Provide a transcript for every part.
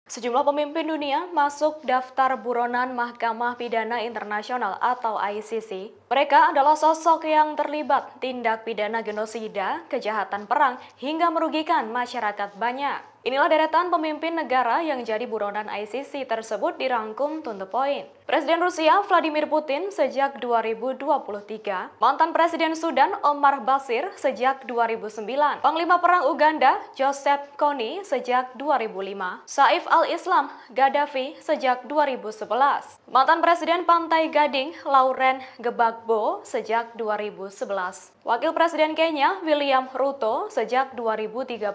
Sejumlah pemimpin dunia masuk daftar buronan Mahkamah Pidana Internasional atau ICC. Mereka adalah sosok yang terlibat tindak pidana genosida, kejahatan perang, hingga merugikan masyarakat banyak. Inilah deretan pemimpin negara yang jadi buronan ICC tersebut dirangkum to the point. Presiden Rusia Vladimir Putin sejak 2023, mantan Presiden Sudan Omar Basir sejak 2009, Panglima Perang Uganda Joseph Kony sejak 2005, Saif al-Islam Gaddafi sejak 2011, mantan Presiden Pantai Gading Laurent Gbagbo sejak 2011, Wakil Presiden Kenya William Ruto sejak 2013,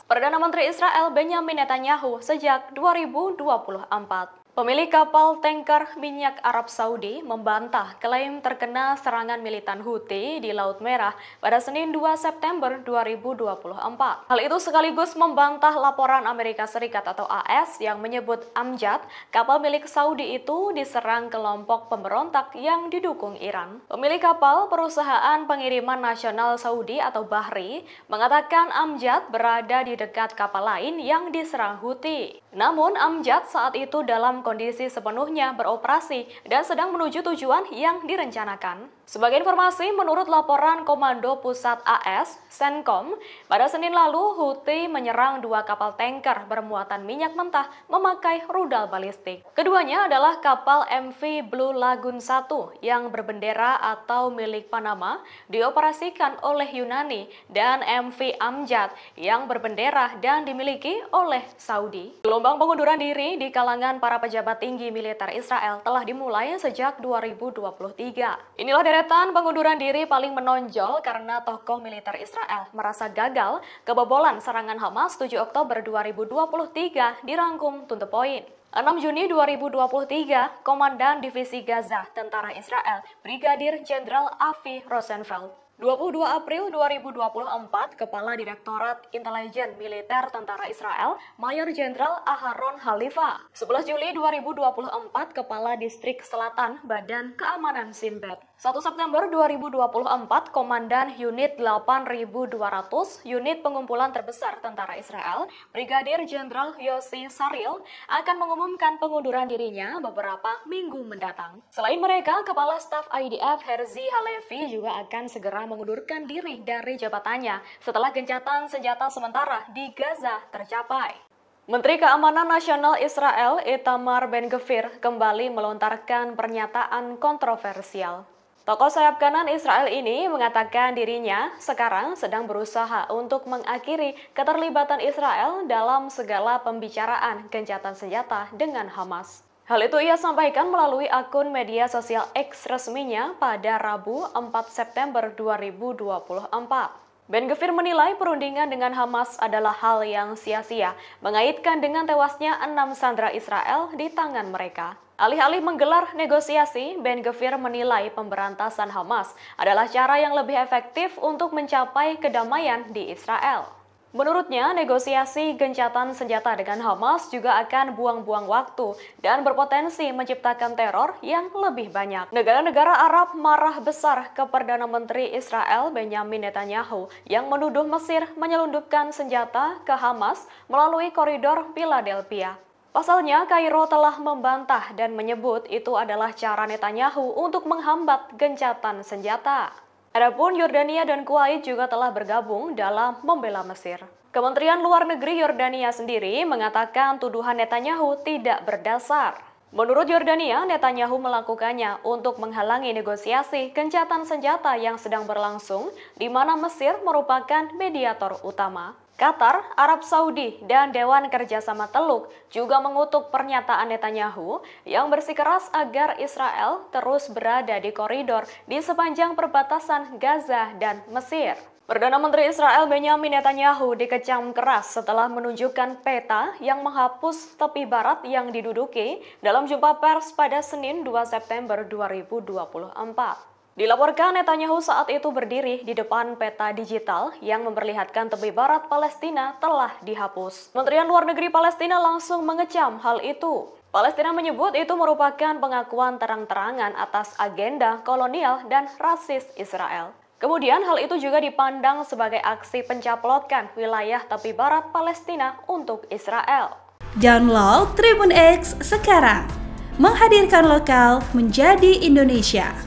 Perdana Menteri Israel Benjamin Netanyahu sejak 2024. Pemilik kapal tanker minyak Arab Saudi membantah klaim terkena serangan militan Houthi di Laut Merah pada Senin 2 September 2024. Hal itu sekaligus membantah laporan Amerika Serikat atau AS yang menyebut Amjad, kapal milik Saudi itu diserang kelompok pemberontak yang didukung Iran. Pemilik kapal perusahaan pengiriman nasional Saudi atau Bahri mengatakan Amjad berada di dekat kapal lain yang diserang Houthi. Namun Amjad saat itu dalam kondisi sepenuhnya beroperasi dan sedang menuju tujuan yang direncanakan. Sebagai informasi, menurut laporan Komando Pusat AS, CENTCOM, pada Senin lalu Houthi menyerang dua kapal tanker bermuatan minyak mentah memakai rudal balistik. Keduanya adalah kapal MV Blue Lagoon 1 yang berbendera atau milik Panama dioperasikan oleh Yunani dan MV Amjad yang berbendera dan dimiliki oleh Saudi. Gelombang pengunduran diri di kalangan para pejabat tinggi militer Israel telah dimulai sejak 2023. Inilah deretan pengunduran diri paling menonjol karena tokoh militer Israel merasa gagal kebobolan serangan Hamas 7 Oktober 2023 dirangkum to the point. 6 Juni 2023, Komandan Divisi Gaza Tentara Israel, Brigadir Jenderal Avi Rosenfeld. 22 April 2024, Kepala Direktorat Intelijen Militer Tentara Israel, Mayor Jenderal Aharon Halifa. 11 Juli 2024, Kepala Distrik Selatan Badan Keamanan Sinbad. 1 September 2024, Komandan Unit 8200, unit pengumpulan terbesar tentara Israel, Brigadir Jenderal Yossi Saril, akan mengumumkan pengunduran dirinya beberapa minggu mendatang. Selain mereka, Kepala Staf IDF Herzi Halevi juga akan segera mengundurkan diri dari jabatannya setelah gencatan senjata sementara di Gaza tercapai. Menteri Keamanan Nasional Israel Itamar Ben-Gvir kembali melontarkan pernyataan kontroversial. Tokoh sayap kanan Israel ini mengatakan dirinya sekarang sedang berusaha untuk mengakhiri keterlibatan Israel dalam segala pembicaraan gencatan senjata dengan Hamas. Hal itu ia sampaikan melalui akun media sosial X resminya pada Rabu 4 September 2024. Ben-Gvir menilai perundingan dengan Hamas adalah hal yang sia-sia, mengaitkan dengan tewasnya 6 sandera Israel di tangan mereka. Alih-alih menggelar negosiasi, Ben-Gvir menilai pemberantasan Hamas adalah cara yang lebih efektif untuk mencapai kedamaian di Israel. Menurutnya, negosiasi gencatan senjata dengan Hamas juga akan buang-buang waktu dan berpotensi menciptakan teror yang lebih banyak. Negara-negara Arab marah besar ke Perdana Menteri Israel Benjamin Netanyahu yang menuduh Mesir menyelundupkan senjata ke Hamas melalui koridor Philadelphia. Pasalnya, Kairo telah membantah dan menyebut itu adalah cara Netanyahu untuk menghambat gencatan senjata. Adapun Yordania dan Kuwait juga telah bergabung dalam membela Mesir. Kementerian Luar Negeri Yordania sendiri mengatakan tuduhan Netanyahu tidak berdasar. Menurut Yordania, Netanyahu melakukannya untuk menghalangi negosiasi gencatan senjata yang sedang berlangsung, di mana Mesir merupakan mediator utama. Qatar, Arab Saudi, dan Dewan Kerjasama Teluk juga mengutuk pernyataan Netanyahu yang bersikeras agar Israel terus berada di koridor di sepanjang perbatasan Gaza dan Mesir. Perdana Menteri Israel Benjamin Netanyahu dikecam keras setelah menunjukkan peta yang menghapus tepi barat yang diduduki dalam jumpa pers pada Senin 2 September 2024. Dilaporkan Netanyahu saat itu berdiri di depan peta digital yang memperlihatkan tepi barat Palestina telah dihapus. Kementerian Luar Negeri Palestina langsung mengecam hal itu. Palestina menyebut itu merupakan pengakuan terang-terangan atas agenda kolonial dan rasis Israel. Kemudian hal itu juga dipandang sebagai aksi pencaplokan wilayah tepi barat Palestina untuk Israel. Download Tribun X sekarang. Menghadirkan lokal menjadi Indonesia.